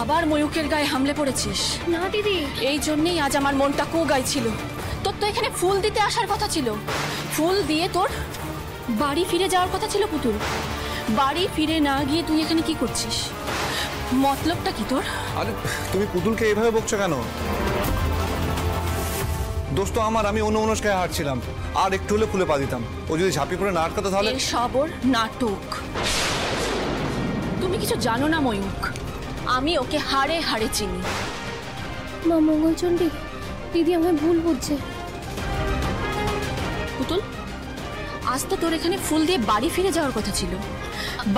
আবার ময়ূকের গায়ে হামলে পড়েছিস? না দিদি, এই জন্যই আজ আমার মনটা গাইছিল। তোর তো এখানে ফুল দিতে আসার কথা ছিল, ফুল দিয়ে তোর বাড়ি ফিরে যাওয়ার কথা ছিল পুতুল। বাড়ি ফিরে না গিয়ে তুই এখানে কি করছিস? মতলবটা কি তোর? আরে তুমি পুতুলকে এইভাবে বকছো কেন? দোষ তো আমার, আমি অন্য মনস্কায় হাঁটছিলাম, আর একটু হলে ফুলে পা দিতাম। ও যদি ঝাঁপিয়ে পড়ে না আটকাতো তাহলে। এসব ওর নাটক। তুমি কিছু জানো না ময়ূক, আমি ওকে হাড়ে হাড়ে চিনি। মা মঙ্গলচণ্ডী, দিদি আমায় ভুল বুঝছে। পুতুল, আজ তো তোর এখানে ফুল দিয়ে বাড়ি ফিরে যাওয়ার কথা ছিল।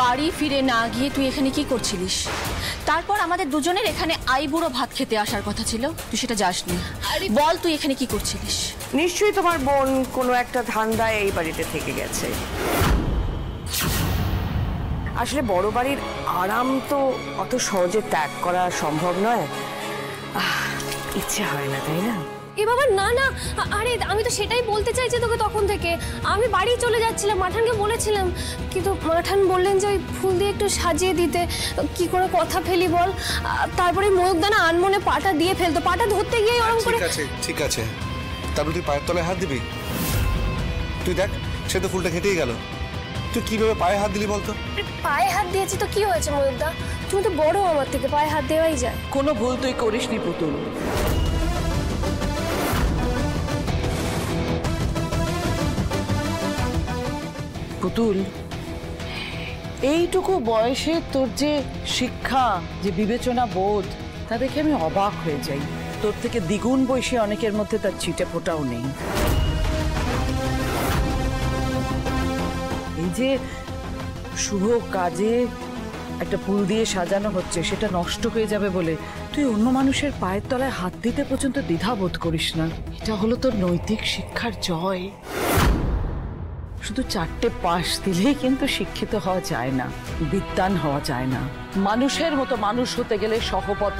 বাড়ি ফিরে না গিয়ে তুই এখানে কি করছিলিস? তারপর আমাদের দুজনের এখানে আইবুড়ো ভাত খেতে আসার কথা ছিল, তুই সেটা যাসনি। বল তুই এখানে কি করছিলিস? নিশ্চয়ই তোমার বোন কোনো একটা ধান্দায় এই বাড়িতে থেকে গেছে। আসলে বড় বাড়ির আরাম তো অত সহজে ত্যাগ করা সম্ভব নয়। ইচ্ছে হয় না, তাই না? এ বাবা না না, আরে আমি তো সেটাই বলতে চাইছি তোকে তখন থেকে। আমি বাড়ি চলে যাচ্ছিলাম, মাঠানকে বলেছিলাম, কিন্তু মাঠান বললেন যে ওই ফুল দিয়ে একটু সাজিয়ে দিতে। কি করে কথা ফেলি বল? তারপরে ময়ূকদানা আনমনে পাটা দিয়ে ফেলতো, পাটা ধরতে গিয়ে ওরকম করে। ঠিক আছে ঠিক আছে, তারপর তুই পায়ের তলায় হাত দিবি? তুই দেখ, সে তো ফুলটা কেটেই গেল, তুই কিভাবে পায়ে হাত দিলি বলতো? পায়ে হাত দিয়েছি তো কি হয়েছে ময়ূকদা? তুমি তো বড় আমার থেকে, পায়ে হাত দেওয়াই যায়। কোনো ভুল তুই করিসনি পুতুল। পুতুল, এইটুকু বয়সে তোর যে শিক্ষা, যে বিবেচনা বোধ, তা দেখে আমি অবাক হয়ে যাই। তোর থেকে দ্বিগুণ বয়সী অনেকের মধ্যে তার ছিটে ফোটাও নেই। এই যে শুভ কাজে একটা ফুল দিয়ে সাজানো হচ্ছে, সেটা নষ্ট হয়ে যাবে বলে তুই অন্য মানুষের পায়ের তলায় হাত দিতে পর্যন্ত দ্বিধা বোধ করিস না। এটা হলো তোর নৈতিক শিক্ষার জয়। শুধু 4টে পাশ দিলেই কিন্তু শিক্ষিত হওয়া যায় না, বিদ্বান হওয়া যায় না। মানুষের মতো মানুষ হতে গেলে সহপথ